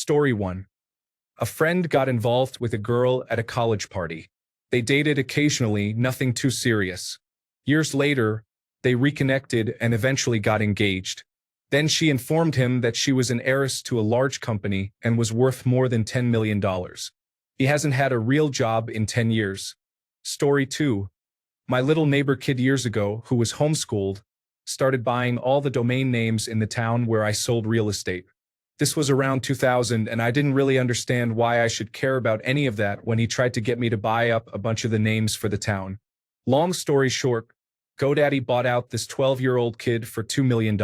Story 1. A friend got involved with a girl at a college party. They dated occasionally, nothing too serious. Years later, they reconnected and eventually got engaged. Then she informed him that she was an heiress to a large company and was worth more than $10 million. He hasn't had a real job in 10 years. Story 2. My little neighbor kid years ago, who was homeschooled, started buying all the domain names in the town where I sold real estate. This was around 2000, and I didn't really understand why I should care about any of that when he tried to get me to buy up a bunch of the names for the town. Long story short, GoDaddy bought out this 12-year-old kid for $2 million.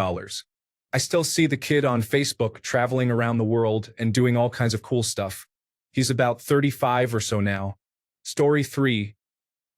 I still see the kid on Facebook traveling around the world and doing all kinds of cool stuff. He's about 35 or so now. Story 3.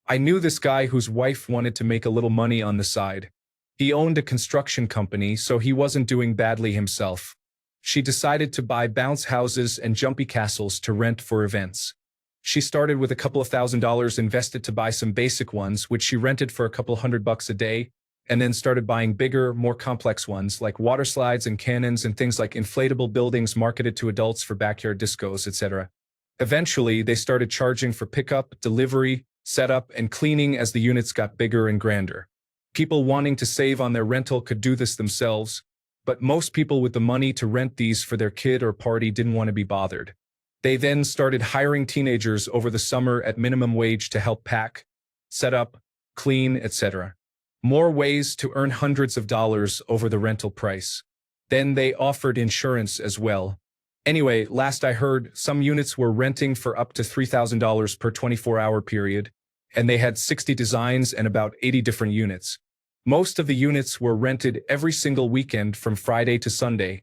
I knew this guy whose wife wanted to make a little money on the side. He owned a construction company, so he wasn't doing badly himself. She decided to buy bounce houses and jumpy castles to rent for events. She started with a couple of $1,000s invested to buy some basic ones, which she rented for a couple $100 a day, and then started buying bigger, more complex ones like water slides and cannons and things like inflatable buildings marketed to adults for backyard discos, etc. Eventually, they started charging for pickup, delivery, setup, and cleaning as the units got bigger and grander. People wanting to save on their rental could do this themselves, but most people with the money to rent these for their kid or party didn't want to be bothered. They then started hiring teenagers over the summer at minimum wage to help pack, set up, clean, etc. More ways to earn hundreds of dollars over the rental price. Then they offered insurance as well. Anyway, last I heard, some units were renting for up to $3,000 per 24-hour period, and they had 60 designs and about 80 different units. Most of the units were rented every single weekend from Friday to Sunday,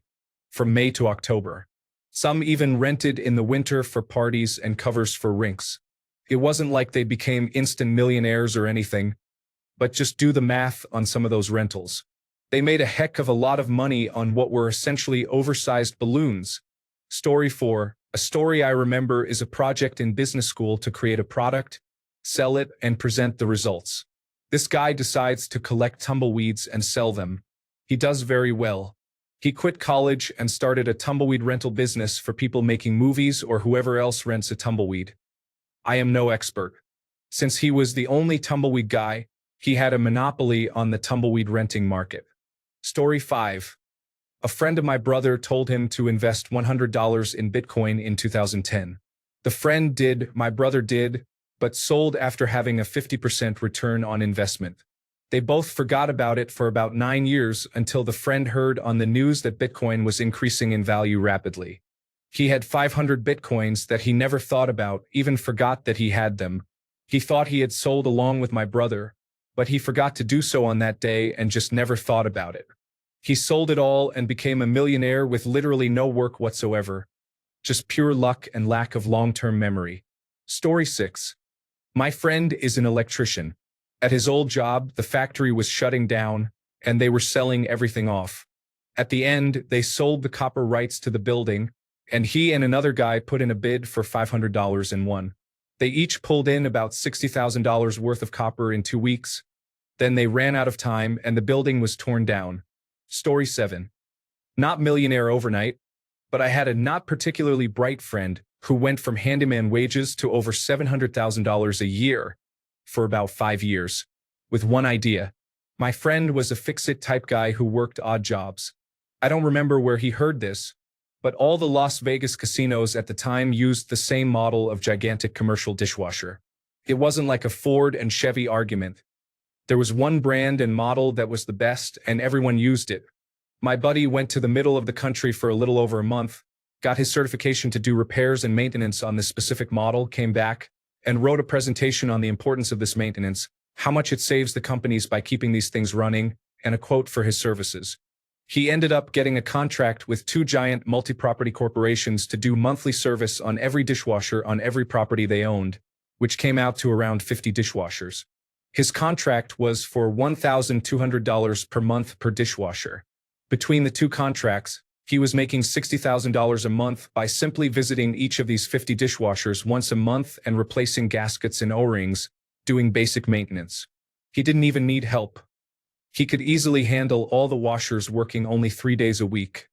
from May to October. Some even rented in the winter for parties and covers for rinks. It wasn't like they became instant millionaires or anything, but just do the math on some of those rentals. They made a heck of a lot of money on what were essentially oversized balloons. Story 4. A story I remember is a project in business school to create a product, sell it, and present the results. This guy decides to collect tumbleweeds and sell them. He does very well. He quit college and started a tumbleweed rental business for people making movies or whoever else rents a tumbleweed. I am no expert. Since he was the only tumbleweed guy, he had a monopoly on the tumbleweed renting market. Story 5. A friend of my brother told him to invest $100 in Bitcoin in 2010. The friend did, my brother did, but sold after having a 50% return on investment. They both forgot about it for about 9 years until the friend heard on the news that Bitcoin was increasing in value rapidly. He had 500 Bitcoins that he never thought about, even forgot that he had them. He thought he had sold along with my brother, but he forgot to do so on that day and just never thought about it. He sold it all and became a millionaire with literally no work whatsoever. Just pure luck and lack of long-term memory. Story 6. My friend is an electrician. At his old job, the factory was shutting down, and they were selling everything off. At the end, they sold the copper rights to the building, and he and another guy put in a bid for $500 and won. They each pulled in about $60,000 worth of copper in 2 weeks. Then they ran out of time, and the building was torn down. Story 7. Not millionaire overnight, but I had a not particularly bright friend who went from handyman wages to over $700,000 a year for about 5 years, with one idea. My friend was a fix-it type guy who worked odd jobs. I don't remember where he heard this, but all the Las Vegas casinos at the time used the same model of gigantic commercial dishwasher. It wasn't like a Ford and Chevy argument. There was one brand and model that was the best, and everyone used it. My buddy went to the middle of the country for a little over a month, got his certification to do repairs and maintenance on this specific model, came back, and wrote a presentation on the importance of this maintenance, how much it saves the companies by keeping these things running, and a quote for his services. He ended up getting a contract with 2 giant multi-property corporations to do monthly service on every dishwasher on every property they owned, which came out to around 50 dishwashers. His contract was for $1,200 per month per dishwasher. Between the 2 contracts, he was making $60,000 a month by simply visiting each of these 50 dishwashers once a month and replacing gaskets and O-rings, doing basic maintenance. He didn't even need help. He could easily handle all the washers working only 3 days a week.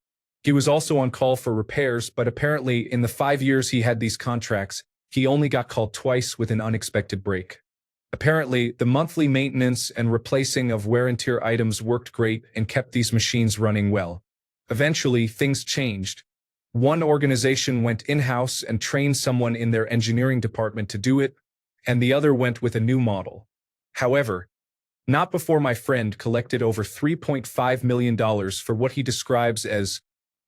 He was also on call for repairs, but apparently in the 5 years he had these contracts, he only got called twice with an unexpected break. Apparently, the monthly maintenance and replacing of wear and tear items worked great and kept these machines running well. Eventually, things changed. One organization went in-house and trained someone in their engineering department to do it, and the other went with a new model. However, not before my friend collected over $3.5 million for what he describes as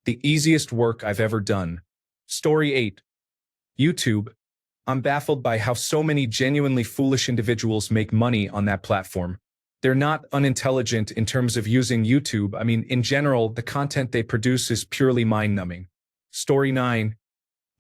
the easiest work I've ever done. Story 8. YouTube. I'm baffled by how so many genuinely foolish individuals make money on that platform. They're not unintelligent in terms of using YouTube. I mean, in general, the content they produce is purely mind-numbing. Story 9.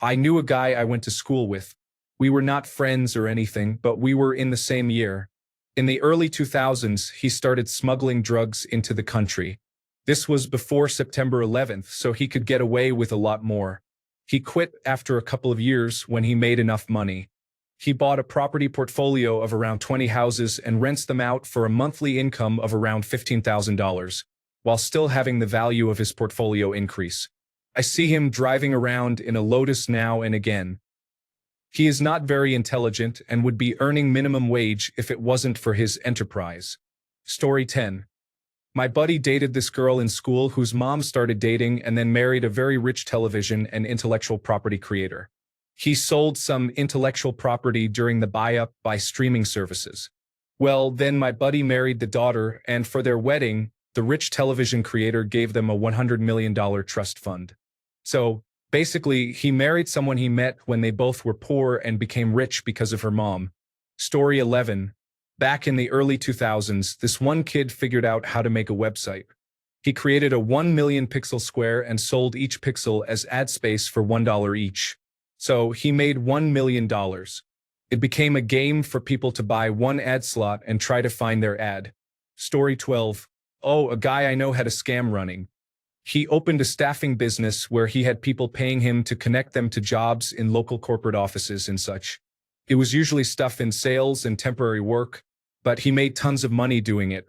I knew a guy I went to school with. We were not friends or anything, but we were in the same year. In the early 2000s, he started smuggling drugs into the country. This was before September 11th, so he could get away with a lot more. He quit after a couple of years when he made enough money. He bought a property portfolio of around 20 houses and rents them out for a monthly income of around $15,000, while still having the value of his portfolio increase. I see him driving around in a Lotus now and again. He is not very intelligent and would be earning minimum wage if it wasn't for his enterprise. Story 10. My buddy dated this girl in school whose mom started dating and then married a very rich television and intellectual property creator. He sold some intellectual property during the buy-up by streaming services. Well, then my buddy married the daughter, and for their wedding, the rich television creator gave them a $100 million trust fund. So, basically, he married someone he met when they both were poor and became rich because of her mom. Story 11. Back in the early 2000s, this one kid figured out how to make a website. He created a 1 million pixel square and sold each pixel as ad space for $1 each. So he made $1 million. It became a game for people to buy one ad slot and try to find their ad. Story 12. Oh, a guy I know had a scam running. He opened a staffing business where he had people paying him to connect them to jobs in local corporate offices and such. It was usually stuff in sales and temporary work, but he made tons of money doing it.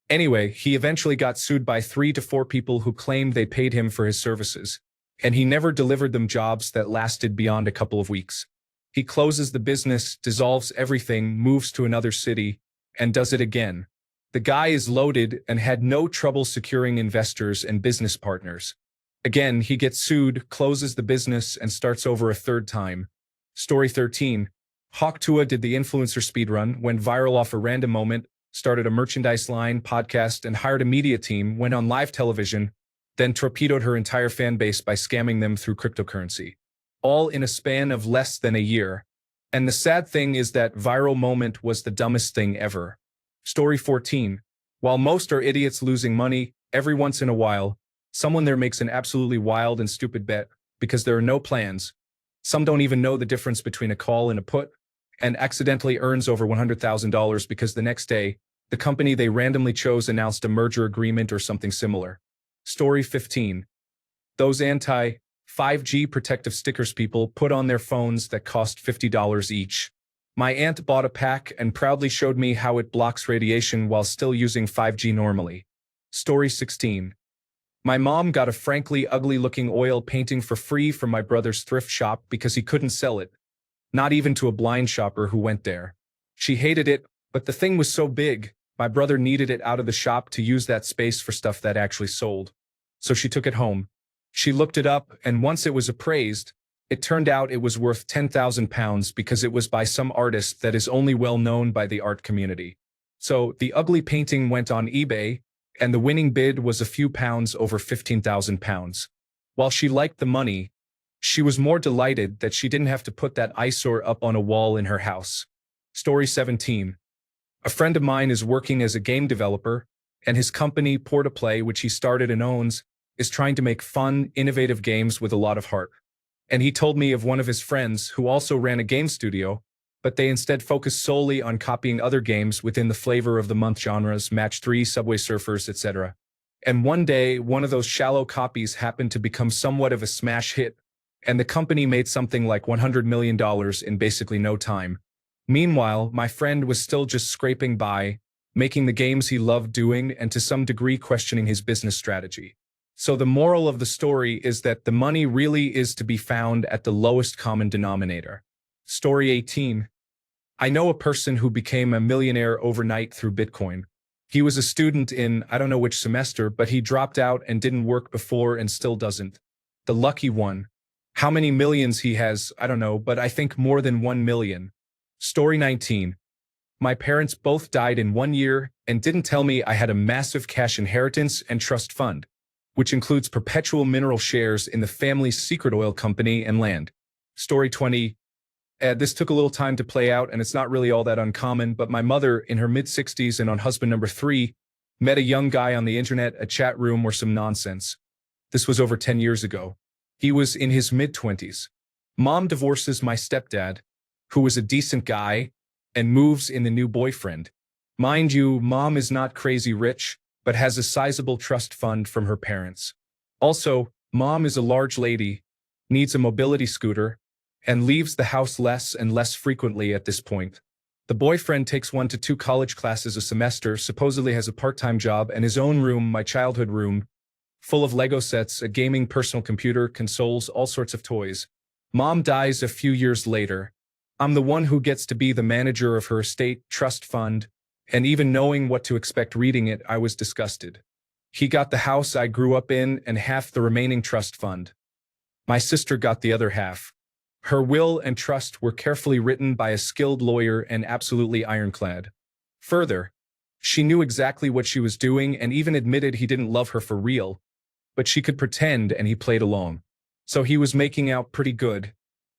Anyway, he eventually got sued by 3 to 4 people who claimed they paid him for his services, and he never delivered them jobs that lasted beyond a couple of weeks. He closes the business, dissolves everything, moves to another city, and does it again. The guy is loaded and had no trouble securing investors and business partners. Again, he gets sued, closes the business, and starts over a third time. Story 13. Hawk Tua did the influencer speedrun, went viral off a random moment, started a merchandise line, podcast, and hired a media team, went on live television, then torpedoed her entire fan base by scamming them through cryptocurrency. All in a span of less than a year. And the sad thing is that viral moment was the dumbest thing ever. Story 14. While most are idiots losing money, every once in a while, someone there makes an absolutely wild and stupid bet because there are no plans. Some don't even know the difference between a call and a put, and accidentally earns over $100,000 because the next day, the company they randomly chose announced a merger agreement or something similar. Story 15. Those anti-5G protective stickers people put on their phones that cost $50 each. My aunt bought a pack and proudly showed me how it blocks radiation while still using 5G normally. Story 16. My mom got a frankly ugly-looking oil painting for free from my brother's thrift shop because he couldn't sell it. Not even to a blind shopper who went there. She hated it, but the thing was so big, my brother needed it out of the shop to use that space for stuff that actually sold. So she took it home. She looked it up, and once it was appraised, it turned out it was worth £10,000 because it was by some artist that is only well known by the art community. So the ugly painting went on eBay, and the winning bid was a few pounds over £15,000. While she liked the money, she was more delighted that she didn't have to put that eyesore up on a wall in her house. Story 17. A friend of mine is working as a game developer, and his company, Port-A-Play, which he started and owns, is trying to make fun, innovative games with a lot of heart. And he told me of one of his friends who also ran a game studio, but they instead focused solely on copying other games within the flavor of the month genres, Match 3, Subway Surfers, etc. And one day, one of those shallow copies happened to become somewhat of a smash hit, and the company made something like $100 million in basically no time. Meanwhile, my friend was still just scraping by, making the games he loved doing and to some degree questioning his business strategy. So the moral of the story is that the money really is to be found at the lowest common denominator. Story 18. I know a person who became a millionaire overnight through Bitcoin. He was a student in, I don't know which semester, but he dropped out and didn't work before and still doesn't. The lucky one. How many millions he has, I don't know, but I think more than 1 million. Story 19. My parents both died in 1 year and didn't tell me I had a massive cash inheritance and trust fund, which includes perpetual mineral shares in the family's secret oil company and land. Story 20. This took a little time to play out, and it's not really all that uncommon, but my mother, in her mid-60s and on husband number 3, met a young guy on the internet, a chat room, or some nonsense. This was over 10 years ago. He was in his mid-20s. Mom divorces my stepdad, who was a decent guy, and moves in the new boyfriend. Mind you, Mom is not crazy rich, but has a sizable trust fund from her parents. Also, Mom is a large lady, needs a mobility scooter, and leaves the house less and less frequently at this point. The boyfriend takes 1 to 2 college classes a semester, supposedly has a part-time job, and his own room, my childhood room, full of Lego sets, a gaming personal computer, consoles, all sorts of toys. Mom dies a few years later. I'm the one who gets to be the manager of her estate, trust fund, and even knowing what to expect reading it, I was disgusted. He got the house I grew up in and half the remaining trust fund. My sister got the other half. Her will and trust were carefully written by a skilled lawyer and absolutely ironclad. Further, she knew exactly what she was doing and even admitted he didn't love her for real, but she could pretend and he played along. So he was making out pretty good,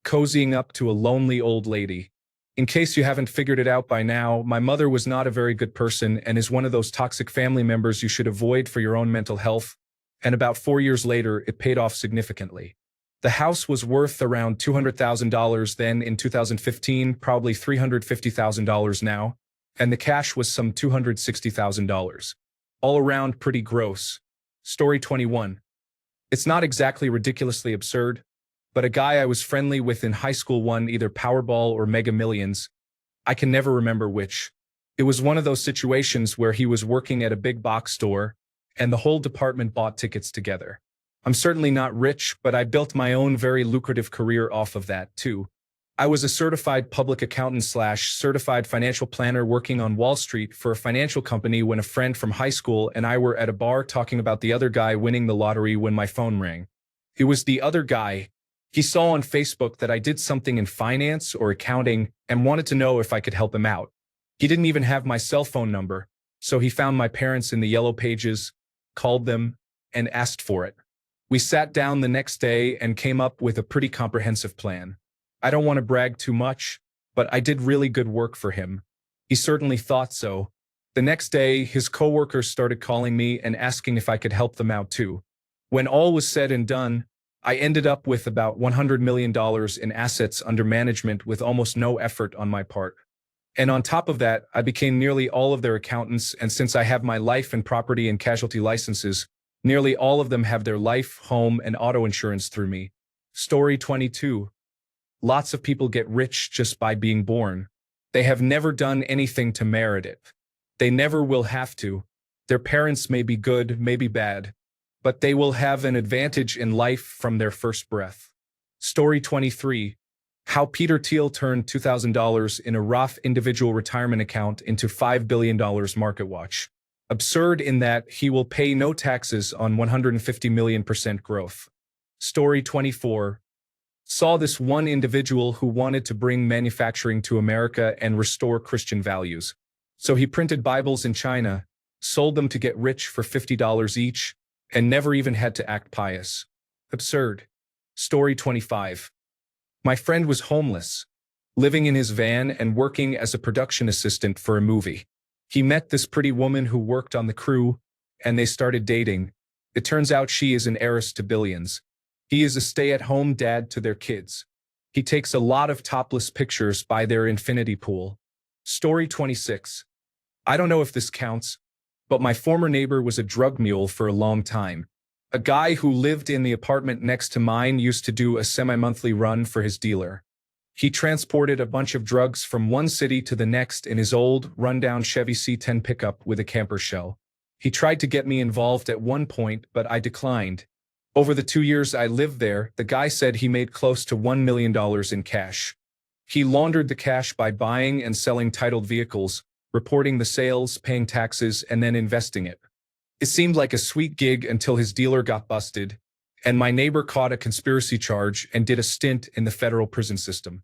cozying up to a lonely old lady. In case you haven't figured it out by now, my mother was not a very good person and is one of those toxic family members you should avoid for your own mental health, and about 4 years later, it paid off significantly. The house was worth around $200,000 then in 2015, probably $350,000 now, and the cash was some $260,000. All around pretty gross. Story 21. It's not exactly ridiculously absurd, but a guy I was friendly with in high school won either Powerball or Mega Millions. I can never remember which. It was one of those situations where he was working at a big box store, and the whole department bought tickets together. I'm certainly not rich, but I built my own very lucrative career off of that, too. I was a certified public accountant / certified financial planner working on Wall Street for a financial company when a friend from high school and I were at a bar talking about the other guy winning the lottery when my phone rang. It was the other guy. He saw on Facebook that I did something in finance or accounting and wanted to know if I could help him out. He didn't even have my cell phone number, so he found my parents in the yellow pages, called them, and asked for it. We sat down the next day and came up with a pretty comprehensive plan. I don't want to brag too much, but I did really good work for him. He certainly thought so. The next day, his coworkers started calling me and asking if I could help them out too. When all was said and done, I ended up with about $100 million in assets under management with almost no effort on my part. And on top of that, I became nearly all of their accountants, and since I have my life and property and casualty licenses, nearly all of them have their life, home, and auto insurance through me. Story 22. Lots of people get rich just by being born. They have never done anything to merit it. They never will have to. Their parents may be good, may be bad, but they will have an advantage in life from their first breath. Story 23. How Peter Thiel turned $2,000 in a Roth individual retirement account into $5 billion market watch. Absurd in that he will pay no taxes on 150 million% growth. Story 24. Saw this one individual who wanted to bring manufacturing to America and restore Christian values. So he printed Bibles in China, sold them to get rich for $50 each, and never even had to act pious. Absurd. Story 25. My friend was homeless, living in his van and working as a production assistant for a movie. He met this pretty woman who worked on the crew, and they started dating. It turns out she is an heiress to billions. He is a stay-at-home dad to their kids. He takes a lot of topless pictures by their infinity pool. Story 26. I don't know if this counts, but my former neighbor was a drug mule for a long time. A guy who lived in the apartment next to mine used to do a semi-monthly run for his dealer. He transported a bunch of drugs from one city to the next in his old, run-down Chevy C10 pickup with a camper shell. He tried to get me involved at one point, but I declined. Over the 2 years I lived there, the guy said he made close to $1 million in cash. He laundered the cash by buying and selling titled vehicles, reporting the sales, paying taxes, and then investing it. It seemed like a sweet gig until his dealer got busted, and my neighbor caught a conspiracy charge and did a stint in the federal prison system.